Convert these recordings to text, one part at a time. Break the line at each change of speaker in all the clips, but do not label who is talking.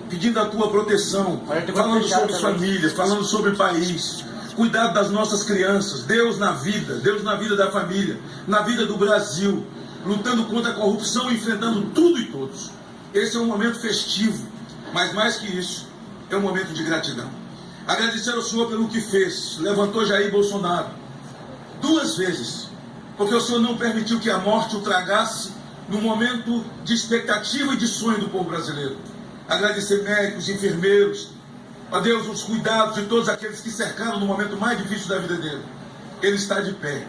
pedindo a tua proteção, falando sobre famílias, falando sobre país, cuidado das nossas crianças, Deus na vida da família, na vida do Brasil, lutando contra a corrupção, enfrentando tudo e todos. Esse é um momento festivo, mas mais que isso, é um momento de gratidão. Agradecer ao Senhor pelo que fez, levantou Jair Bolsonaro 2 vezes, porque o Senhor não permitiu que a morte o tragasse no momento de expectativa e de sonho do povo brasileiro. Agradecer médicos, enfermeiros, ó Deus, os cuidados de todos aqueles que cercaram no momento mais difícil da vida dele. Ele está de pé.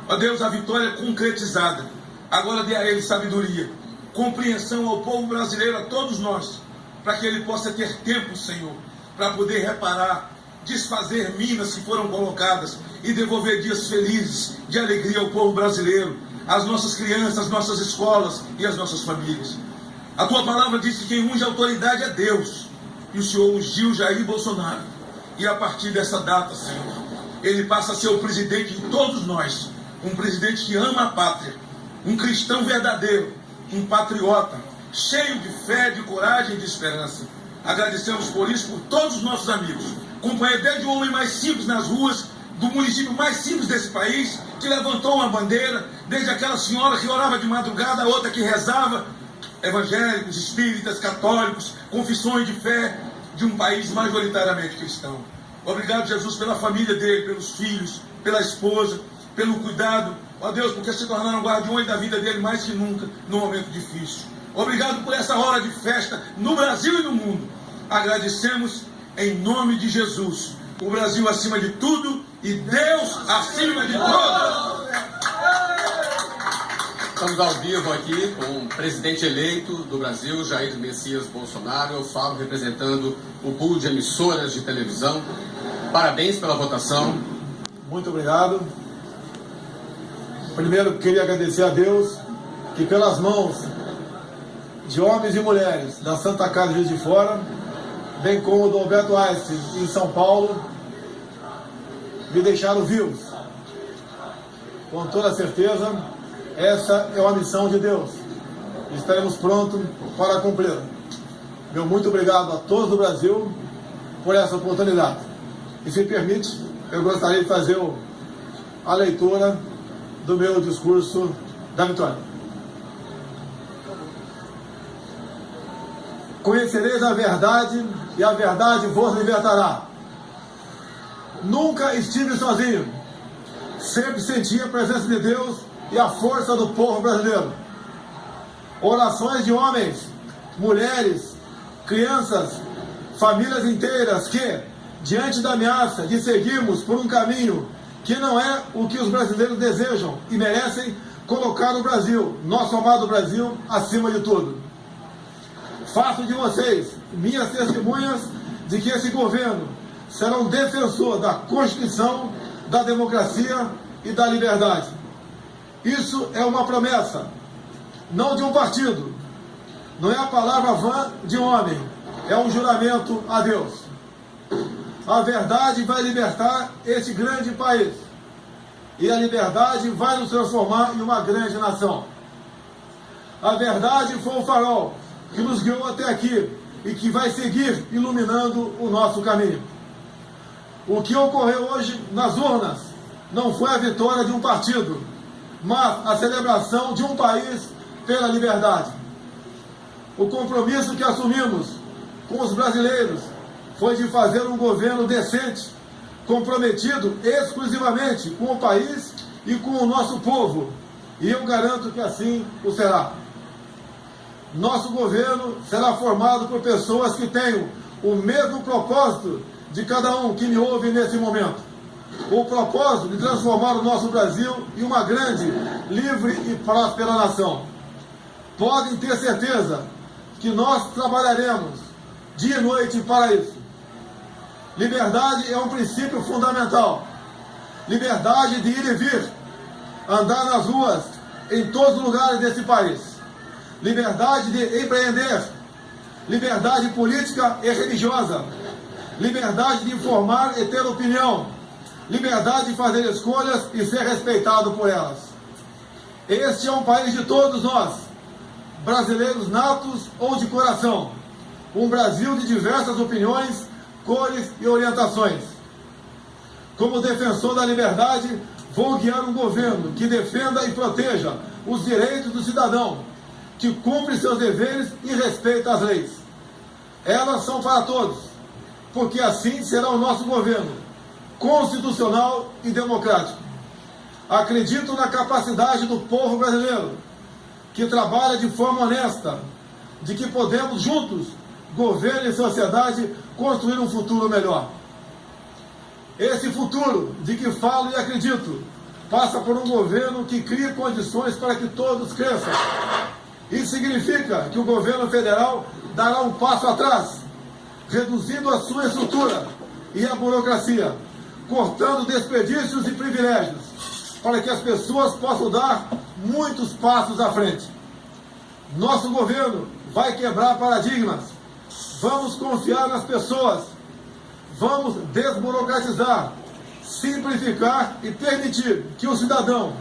Ó Deus, a vitória concretizada. Agora dê a ele sabedoria, compreensão ao povo brasileiro, a todos nós, para que ele possa ter tempo, Senhor, para poder reparar, desfazer minas que foram colocadas e devolver dias felizes, de alegria ao povo brasileiro, às nossas crianças, às nossas escolas e às nossas famílias. A tua palavra diz que quem unge a autoridade é Deus. E o Senhor ungiu Jair Bolsonaro. E a partir dessa data, Senhor, ele passa a ser o presidente de todos nós. Um presidente que ama a pátria. Um cristão verdadeiro. Um patriota. Cheio de fé, de coragem e de esperança. Agradecemos por isso, por todos os nossos amigos. Companheiro, desde o homem mais simples nas ruas, do município mais simples desse país, que levantou uma bandeira, desde aquela senhora que orava de madrugada, a outra que rezava, evangélicos, espíritas, católicos, confissões de fé de um país majoritariamente cristão. Obrigado, Jesus, pela família dele, pelos filhos, pela esposa, pelo cuidado, ó Deus, porque se tornaram guardiões da vida dele mais que nunca, num momento difícil. Obrigado por essa hora de festa no Brasil e no mundo. Agradecemos em nome de Jesus. O Brasil acima de tudo e Deus acima de todos.
Estamos ao vivo aqui com o presidente eleito do Brasil, Jair Messias Bolsonaro. Eu falo representando o pool de emissoras de televisão. Parabéns pela votação.
Muito obrigado. Primeiro, queria agradecer a Deus que pelas mãos de homens e mulheres da Santa Casa de Juiz de Fora, bem como do Alberto Einstein em São Paulo, me deixaram vivos. Com toda certeza, essa é uma missão de Deus. Estaremos prontos para cumpri-la. Meu muito obrigado a todos do Brasil por essa oportunidade. E se permite, eu gostaria de fazer a leitura do meu discurso da vitória. Conhecereis a verdade e a verdade vos libertará. Nunca estive sozinho. Sempre senti a presença de Deus e a força do povo brasileiro. Orações de homens, mulheres, crianças, famílias inteiras que, diante da ameaça de seguirmos por um caminho que não é o que os brasileiros desejam e merecem, colocar o Brasil, nosso amado Brasil, acima de tudo. Faço de vocês minhas testemunhas de que esse governo será um defensor da Constituição, da democracia e da liberdade. Isso é uma promessa, não de um partido, não é a palavra vã de um homem, é um juramento a Deus. A verdade vai libertar este grande país e a liberdade vai nos transformar em uma grande nação. A verdade foi o farol que nos guiou até aqui e que vai seguir iluminando o nosso caminho. O que ocorreu hoje nas urnas não foi a vitória de um partido, mas a celebração de um país pela liberdade. O compromisso que assumimos com os brasileiros foi de fazer um governo decente, comprometido exclusivamente com o país e com o nosso povo. E eu garanto que assim o será. Nosso governo será formado por pessoas que tenham o mesmo propósito de cada um que me ouve nesse momento. O propósito de transformar o nosso Brasil em uma grande, livre e próspera nação. Podem ter certeza que nós trabalharemos dia e noite para isso. Liberdade é um princípio fundamental. Liberdade de ir e vir, andar nas ruas, em todos os lugares desse país. Liberdade de empreender, liberdade política e religiosa, liberdade de informar e ter opinião, liberdade de fazer escolhas e ser respeitado por elas. Este é um país de todos nós, brasileiros natos ou de coração. Um Brasil de diversas opiniões, cores e orientações. Como defensor da liberdade, vou guiar um governo que defenda e proteja os direitos do cidadão, que cumpre seus deveres e respeita as leis. Elas são para todos, porque assim será o nosso governo, constitucional e democrático. Acredito na capacidade do povo brasileiro, que trabalha de forma honesta, de que podemos juntos, governo e sociedade, construir um futuro melhor. Esse futuro de que falo e acredito passa por um governo que crie condições para que todos cresçam. Isso significa que o governo federal dará um passo atrás, reduzindo a sua estrutura e a burocracia, cortando desperdícios e privilégios, para que as pessoas possam dar muitos passos à frente. Nosso governo vai quebrar paradigmas. Vamos confiar nas pessoas. Vamos desburocratizar, simplificar e permitir que o cidadão,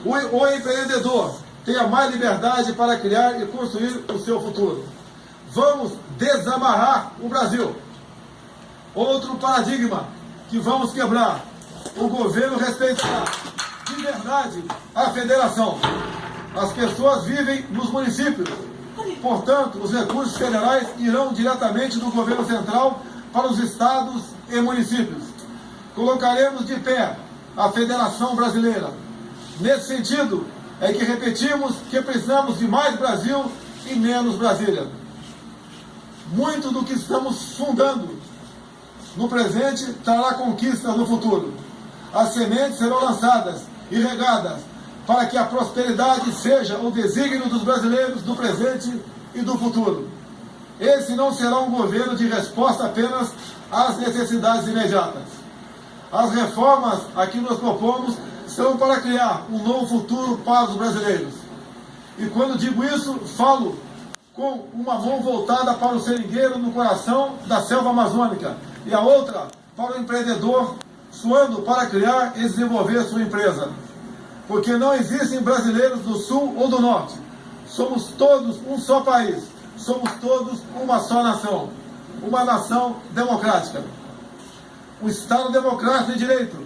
o empreendedor, tenha mais liberdade para criar e construir o seu futuro. Vamos desamarrar o Brasil. Outro paradigma que vamos quebrar. O governo respeitará de verdade a federação. As pessoas vivem nos municípios. Portanto, os recursos federais irão diretamente do governo central para os estados e municípios. Colocaremos de pé a Federação Brasileira. Nesse sentido, é que repetimos que precisamos de mais Brasil e menos Brasília. Muito do que estamos fundando no presente trará conquistas no futuro. As sementes serão lançadas e regadas para que a prosperidade seja o desígnio dos brasileiros do presente e do futuro. Esse não será um governo de resposta apenas às necessidades imediatas. As reformas a que nos propomos são para criar um novo futuro para os brasileiros. E quando digo isso, falo com uma mão voltada para o seringueiro no coração da selva amazônica e a outra para o empreendedor suando para criar e desenvolver sua empresa. Porque não existem brasileiros do Sul ou do Norte. Somos todos um só país. Somos todos uma só nação. Uma nação democrática. O Estado democrático de direito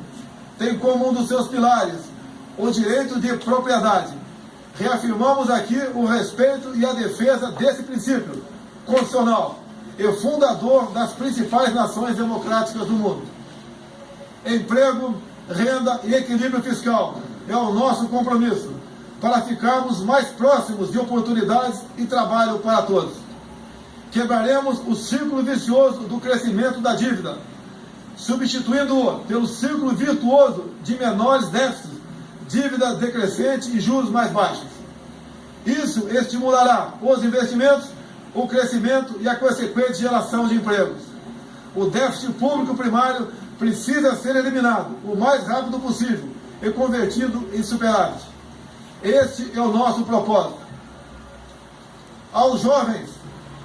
tem como um dos seus pilares o direito de propriedade. Reafirmamos aqui o respeito e a defesa desse princípio constitucional e fundador das principais nações democráticas do mundo. Emprego, renda e equilíbrio fiscal é o nosso compromisso para ficarmos mais próximos de oportunidades e trabalho para todos. Quebraremos o círculo vicioso do crescimento da dívida, substituindo-o pelo círculo virtuoso de menores déficits, dívida decrescente e juros mais baixos. Isso estimulará os investimentos, o crescimento e a consequente geração de empregos. O déficit público primário precisa ser eliminado o mais rápido possível e convertido em superávit. Este é o nosso propósito. Aos jovens,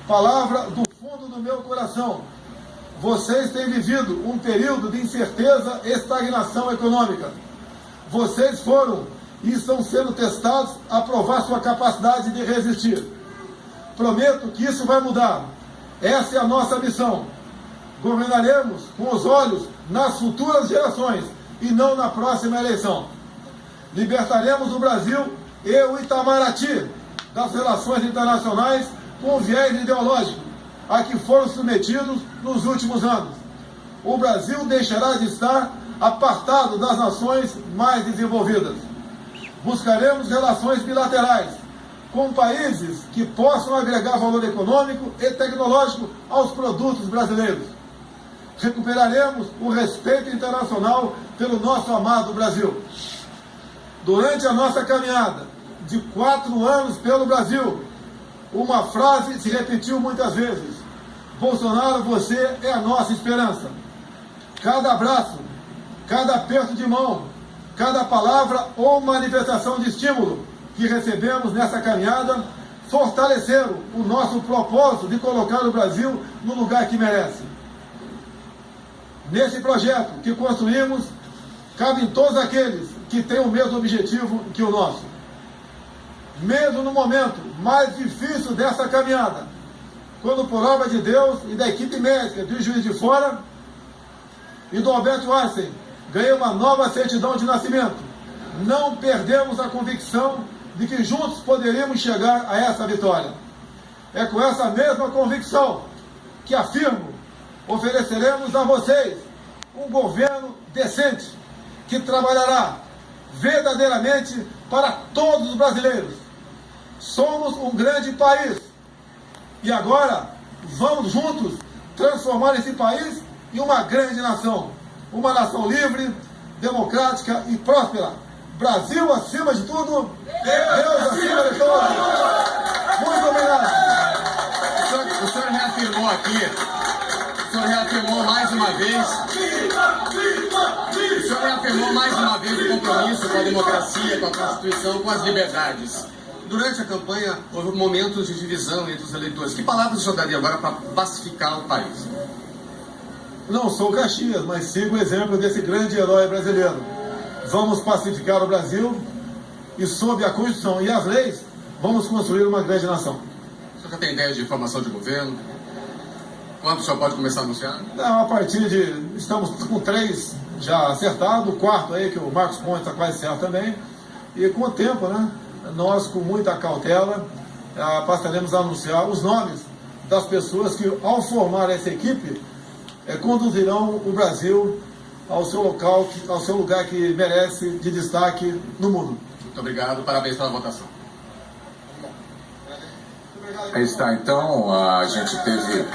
palavra do fundo do meu coração. Vocês têm vivido um período de incerteza e estagnação econômica. Vocês foram e estão sendo testados a provar sua capacidade de resistir. Prometo que isso vai mudar. Essa é a nossa missão. Governaremos com os olhos nas futuras gerações e não na próxima eleição. Libertaremos o Brasil e o Itamaraty das relações internacionais com viés ideológico a que foram submetidos nos últimos anos. O Brasil deixará de estar apartado das nações mais desenvolvidas. Buscaremos relações bilaterais com países que possam agregar valor econômico e tecnológico aos produtos brasileiros. Recuperaremos o respeito internacional pelo nosso amado Brasil. Durante a nossa caminhada de 4 anos pelo Brasil, uma frase se repetiu muitas vezes: Bolsonaro, você é a nossa esperança. Cada abraço, cada aperto de mão, cada palavra ou manifestação de estímulo que recebemos nessa caminhada fortaleceram o nosso propósito de colocar o Brasil no lugar que merece. Nesse projeto que construímos, cabem todos aqueles que têm o mesmo objetivo que o nosso. Mesmo no momento mais difícil dessa caminhada, quando por obra de Deus e da equipe médica do Juiz de Fora e do Alberto Einstein, ganhei uma nova certidão de nascimento. Não perdemos a convicção de que juntos poderíamos chegar a essa vitória. É com essa mesma convicção que afirmo, ofereceremos a vocês um governo decente, que trabalhará verdadeiramente para todos os brasileiros. Somos um grande país e agora vamos juntos transformar esse país em uma grande nação. Uma nação livre, democrática e próspera. Brasil acima de tudo, Deus acima de todos. Muito obrigado.
O senhor reafirmou aqui, o senhor reafirmou mais uma vez o compromisso com a democracia, com a Constituição, com as liberdades. Durante a campanha, houve momentos de divisão entre os eleitores. Que palavras o senhor daria agora para pacificar o país?
Não sou Caxias, mas sigo o exemplo desse grande herói brasileiro. Vamos pacificar o Brasil e, sob a Constituição e as leis, vamos construir uma grande nação.
O senhor já tem ideia de formação de governo? Quando o senhor pode começar a anunciar?
Não, a partir de... Estamos com 3 já acertados, o 4º aí, que o Marcos Pontes está quase certo também. E com o tempo, né? Nós, com muita cautela, passaremos a anunciar os nomes das pessoas que, ao formar essa equipe, conduzirão o Brasil ao seu local, ao seu lugar que merece de destaque no mundo.
Muito obrigado, parabéns pela votação.
Aí está, então, a gente teve